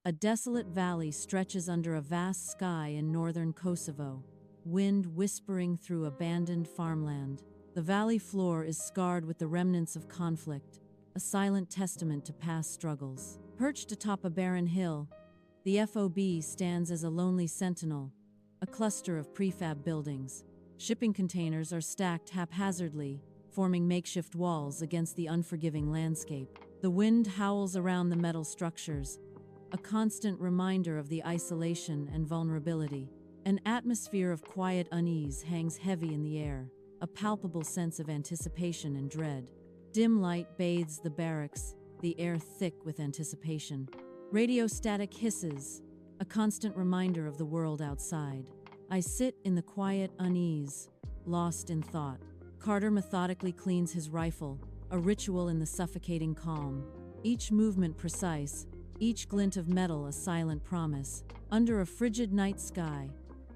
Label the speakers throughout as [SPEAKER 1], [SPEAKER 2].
[SPEAKER 1] A desolate valley stretches under a vast sky in northern Kosovo, wind whispering through abandoned farmland. The valley floor is scarred with the remnants of conflict, a silent testament to past struggles. Perched atop a barren hill, the FOB stands as a lonely sentinel, a cluster of prefab buildings. Shipping containers are stacked haphazardly, forming makeshift walls against the unforgiving landscape. The wind howls around the metal structures, a constant reminder of the isolation and vulnerability. An atmosphere of quiet unease hangs heavy in the air, a palpable sense of anticipation and dread. Dim light bathes the barracks, the air thick with anticipation. Radio static hisses, a constant reminder of the world outside. I sit in the quiet unease, lost in thought. Carter methodically cleans his rifle, a ritual in the suffocating calm. Each movement precise, each glint of metal a silent promise. Under a frigid night sky,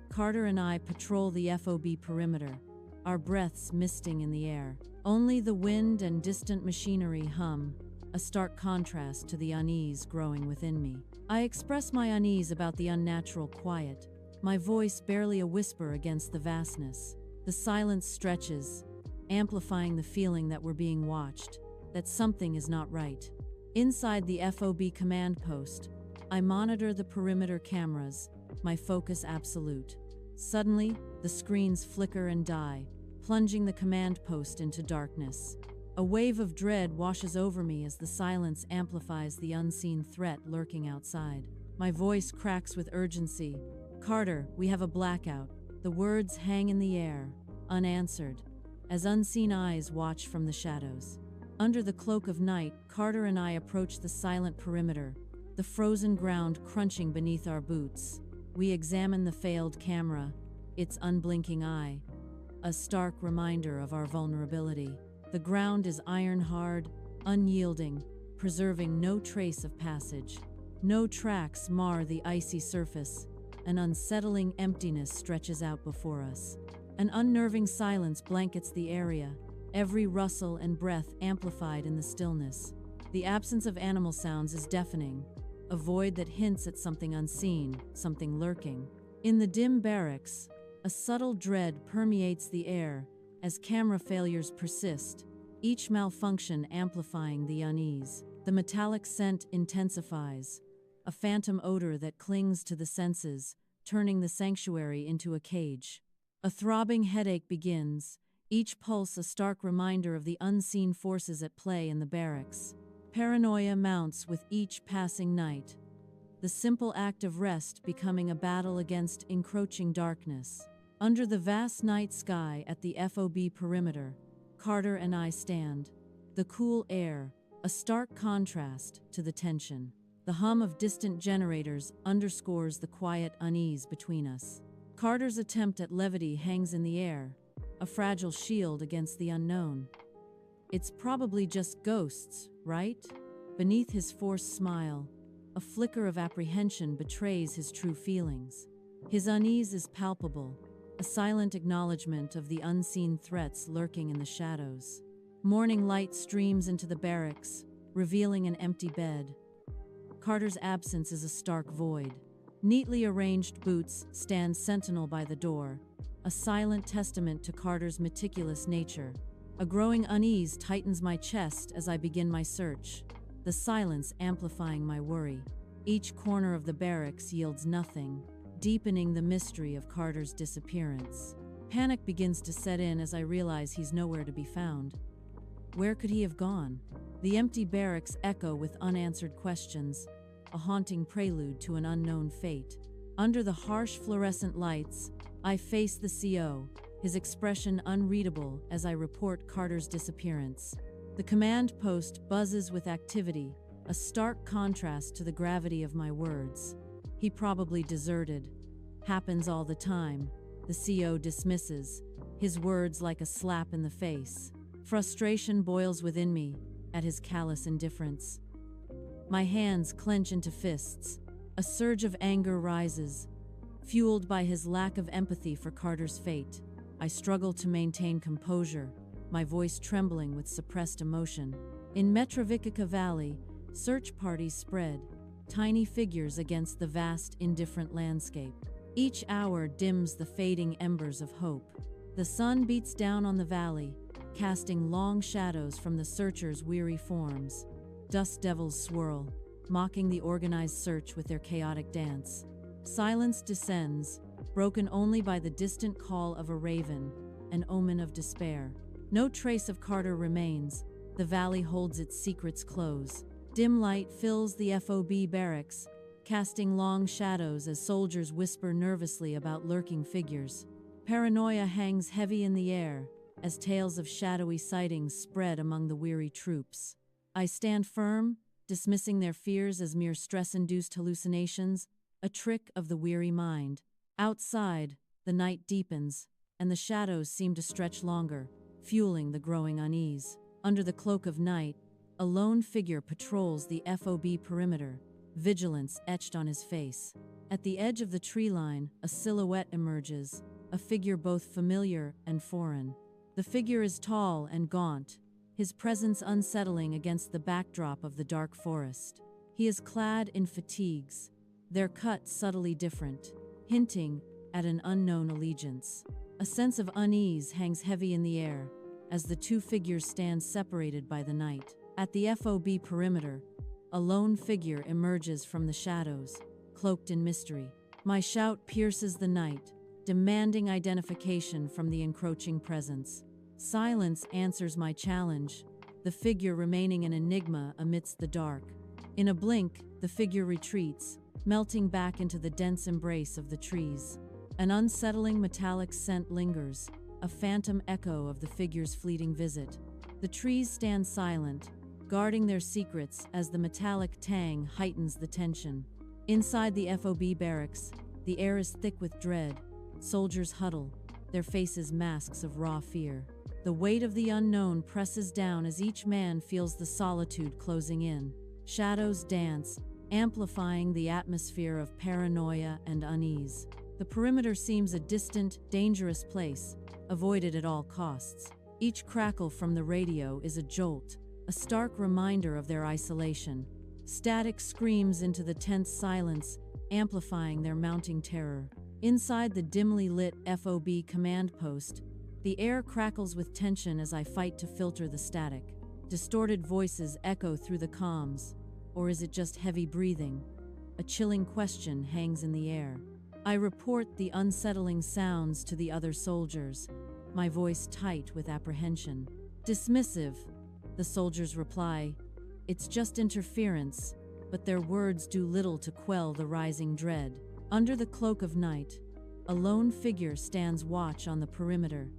[SPEAKER 1] Carter and I patrol the FOB perimeter, our breaths misting in the air. Only the wind and distant machinery hum, a stark contrast to the unease growing within me. I express my unease about the unnatural quiet, my voice barely a whisper against the vastness. The silence stretches, amplifying the feeling that we're being watched, that something is not right. Inside the FOB command post, I monitor the perimeter cameras, my focus absolute. Suddenly, the screens flicker and die, plunging the command post into darkness. A wave of dread washes over me as the silence amplifies the unseen threat lurking outside. My voice cracks with urgency. "Carter, we have a blackout." The words hang in the air, unanswered, as unseen eyes watch from the shadows. Under the cloak of night, Carter and I approach the silent perimeter, the frozen ground crunching beneath our boots. We examine the failed camera, its unblinking eye, a stark reminder of our vulnerability. The ground is iron-hard, unyielding, preserving no trace of passage. No tracks mar the icy surface. An unsettling emptiness stretches out before us. An unnerving silence blankets the area, every rustle and breath amplified in the stillness. The absence of animal sounds is deafening, a void that hints at something unseen, something lurking. In the dim barracks, a subtle dread permeates the air as camera failures persist, each malfunction amplifying the unease. The metallic scent intensifies, a phantom odor that clings to the senses, turning the sanctuary into a cage. A throbbing headache begins, each pulse a stark reminder of the unseen forces at play in the barracks. Paranoia mounts with each passing night, the simple act of rest becoming a battle against encroaching darkness. Under the vast night sky at the FOB perimeter, Carter and I stand. The cool air, a stark contrast to the tension. The hum of distant generators underscores the quiet unease between us. Carter's attempt at levity hangs in the air, a fragile shield against the unknown. "It's probably just ghosts, right?" Beneath his forced smile, a flicker of apprehension betrays his true feelings. His unease is palpable, a silent acknowledgement of the unseen threats lurking in the shadows. Morning light streams into the barracks, revealing an empty bed. Carter's absence is a stark void. Neatly arranged boots stand sentinel by the door, a silent testament to Carter's meticulous nature. A growing unease tightens my chest as I begin my search, the silence amplifying my worry. Each corner of the barracks yields nothing, deepening the mystery of Carter's disappearance. Panic begins to set in as I realize he's nowhere to be found. Where could he have gone? The empty barracks echo with unanswered questions, a haunting prelude to an unknown fate. Under the harsh fluorescent lights, I face the CO, his expression unreadable as I report Carter's disappearance. The command post buzzes with activity, a stark contrast to the gravity of my words. "He probably deserted. Happens all the time," the CO dismisses, his words like a slap in the face. Frustration boils within me at his callous indifference. My hands clench into fists. A surge of anger rises, fueled by his lack of empathy for Carter's fate. I struggle to maintain composure, my voice trembling with suppressed emotion. In Metravikica Valley, search parties spread, tiny figures against the vast, indifferent landscape. Each hour dims the fading embers of hope. The sun beats down on the valley, casting long shadows from the searchers' weary forms. Dust devils swirl, mocking the organized search with their chaotic dance. Silence descends, broken only by the distant call of a raven, an omen of despair. No trace of Carter remains. The valley holds its secrets close. Dim light fills the FOB barracks, casting long shadows as soldiers whisper nervously about lurking figures. Paranoia hangs heavy in the air as tales of shadowy sightings spread among the weary troops. I stand firm, dismissing their fears as mere stress-induced hallucinations, a trick of the weary mind. Outside, the night deepens, and the shadows seem to stretch longer, fueling the growing unease. Under the cloak of night, a lone figure patrols the FOB perimeter, vigilance etched on his face. At the edge of the tree line, a silhouette emerges, a figure both familiar and foreign. The figure is tall and gaunt, his presence unsettling against the backdrop of the dark forest. He is clad in fatigues, their cut subtly different, hinting at an unknown allegiance. A sense of unease hangs heavy in the air as the two figures stand separated by the night. At the FOB perimeter, a lone figure emerges from the shadows, cloaked in mystery. My shout pierces the night, demanding identification from the encroaching presence. Silence answers my challenge, the figure remaining an enigma amidst the dark. In a blink, the figure retreats, melting back into the dense embrace of the trees. An unsettling metallic scent lingers, a phantom echo of the figure's fleeting visit. The trees stand silent, guarding their secrets as the metallic tang heightens the tension. Inside the FOB barracks, the air is thick with dread. Soldiers huddle, their faces masks of raw fear. The weight of the unknown presses down as each man feels the solitude closing in. Shadows dance, amplifying the atmosphere of paranoia and unease. The perimeter seems a distant, dangerous place, avoided at all costs. Each crackle from the radio is a jolt, a stark reminder of their isolation. Static screams into the tense silence, amplifying their mounting terror. Inside the dimly lit FOB command post, the air crackles with tension as I fight to filter the static. Distorted voices echo through the comms. Or is it just heavy breathing? A chilling question hangs in the air. I report the unsettling sounds to the other soldiers, my voice tight with apprehension. Dismissive, the soldiers reply. It's just interference, but their words do little to quell the rising dread. Under the cloak of night, a lone figure stands watch on the perimeter,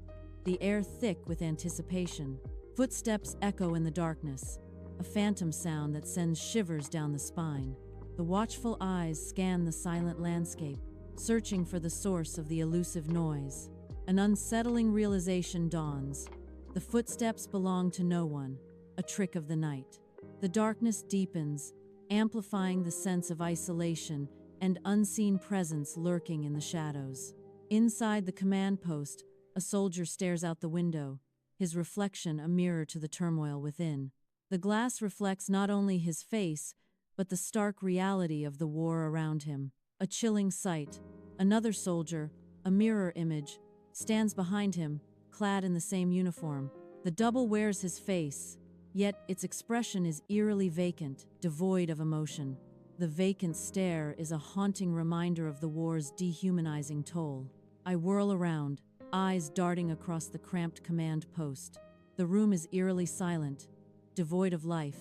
[SPEAKER 1] the air thick with anticipation. Footsteps echo in the darkness, a phantom sound that sends shivers down the spine. The watchful eyes scan the silent landscape, searching for the source of the elusive noise. An unsettling realization dawns. The footsteps belong to no one, a trick of the night. The darkness deepens, amplifying the sense of isolation and unseen presence lurking in the shadows. Inside the command post, a soldier stares out the window, his reflection a mirror to the turmoil within. The glass reflects not only his face, but the stark reality of the war around him. A chilling sight. Another soldier, a mirror image, stands behind him, clad in the same uniform. The double wears his face, yet its expression is eerily vacant, devoid of emotion. The vacant stare is a haunting reminder of the war's dehumanizing toll. I whirl around, eyes darting across the cramped command post. The room is eerily silent, devoid of life,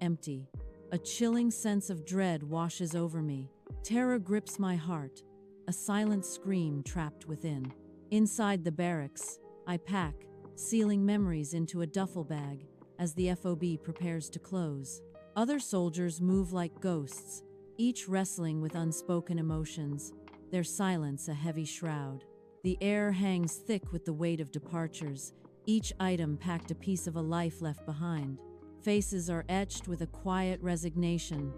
[SPEAKER 1] empty. A chilling sense of dread washes over me. Terror grips my heart, a silent scream trapped within. Inside the barracks, I pack, sealing memories into a duffel bag as the FOB prepares to close. Other soldiers move like ghosts, each wrestling with unspoken emotions, their silence a heavy shroud. The air hangs thick with the weight of departures, each item packed a piece of a life left behind. Faces are etched with a quiet resignation,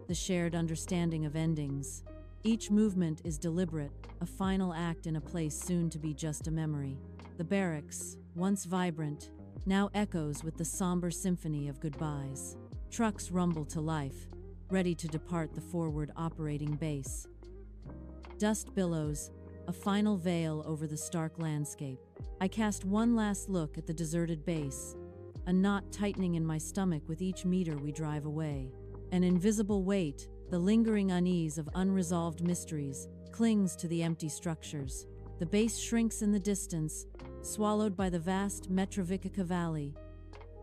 [SPEAKER 1] the shared understanding of endings. Each movement is deliberate, a final act in a place soon to be just a memory. The barracks, once vibrant, now echoes with the somber symphony of goodbyes. Trucks rumble to life, ready to depart the forward operating base. Dust billows, a final veil over the stark landscape. I cast one last look at the deserted base, a knot tightening in my stomach with each meter we drive away. An invisible weight, the lingering unease of unresolved mysteries, clings to the empty structures. The base shrinks in the distance, swallowed by the vast Metravikica Valley.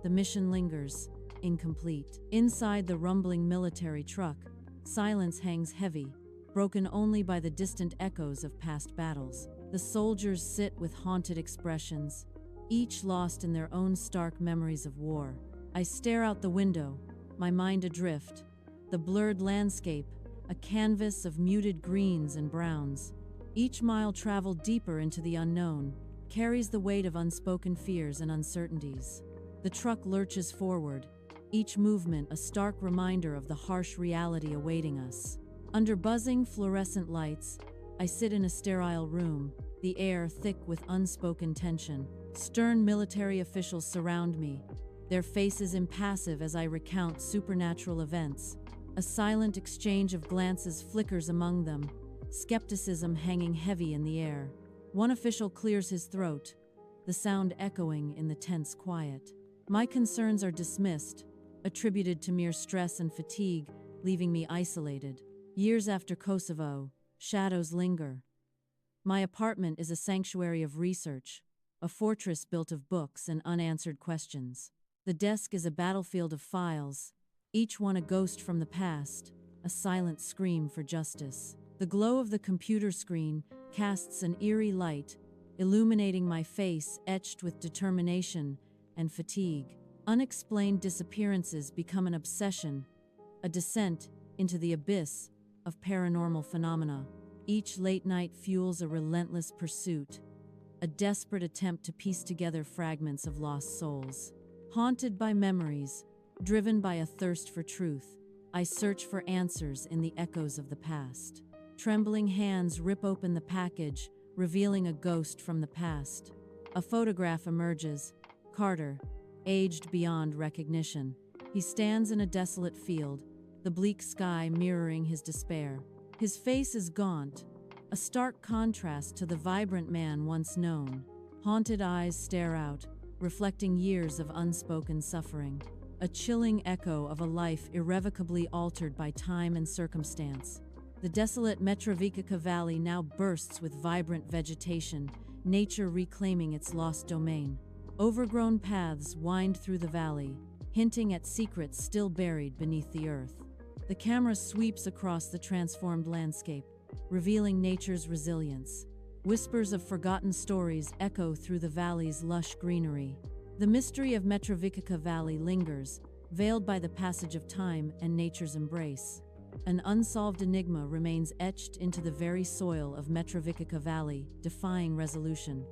[SPEAKER 1] The mission lingers, incomplete. Inside the rumbling military truck, silence hangs heavy, broken only by the distant echoes of past battles. The soldiers sit with haunted expressions, each lost in their own stark memories of war. I stare out the window, my mind adrift. The blurred landscape, a canvas of muted greens and browns. Each mile traveled deeper into the unknown, carries the weight of unspoken fears and uncertainties. The truck lurches forward, each movement a stark reminder of the harsh reality awaiting us. Under buzzing fluorescent lights, I sit in a sterile room, the air thick with unspoken tension. Stern military officials surround me, their faces impassive as I recount supernatural events. A silent exchange of glances flickers among them, skepticism hanging heavy in the air. One official clears his throat, the sound echoing in the tense quiet. My concerns are dismissed, attributed to mere stress and fatigue, leaving me isolated. Years after Kosovo, shadows linger. My apartment is a sanctuary of research, a fortress built of books and unanswered questions. The desk is a battlefield of files, each one a ghost from the past, a silent scream for justice. The glow of the computer screen casts an eerie light, illuminating my face etched with determination and fatigue. Unexplained disappearances become an obsession, a descent into the abyss of paranormal phenomena. Each late night fuels a relentless pursuit, a desperate attempt to piece together fragments of lost souls. Haunted by memories, driven by a thirst for truth, I search for answers in the echoes of the past. Trembling hands rip open the package, revealing a ghost from the past. A photograph emerges, Carter, aged beyond recognition. He stands in a desolate field, the bleak sky mirroring his despair. His face is gaunt, a stark contrast to the vibrant man once known. Haunted eyes stare out, reflecting years of unspoken suffering. A chilling echo of a life irrevocably altered by time and circumstance. The desolate Metravikica Valley now bursts with vibrant vegetation, nature reclaiming its lost domain. Overgrown paths wind through the valley, hinting at secrets still buried beneath the earth. The camera sweeps across the transformed landscape, revealing nature's resilience. Whispers of forgotten stories echo through the valley's lush greenery. The mystery of Metravikica Valley lingers, veiled by the passage of time and nature's embrace. An unsolved enigma remains etched into the very soil of Metravikica Valley, defying resolution.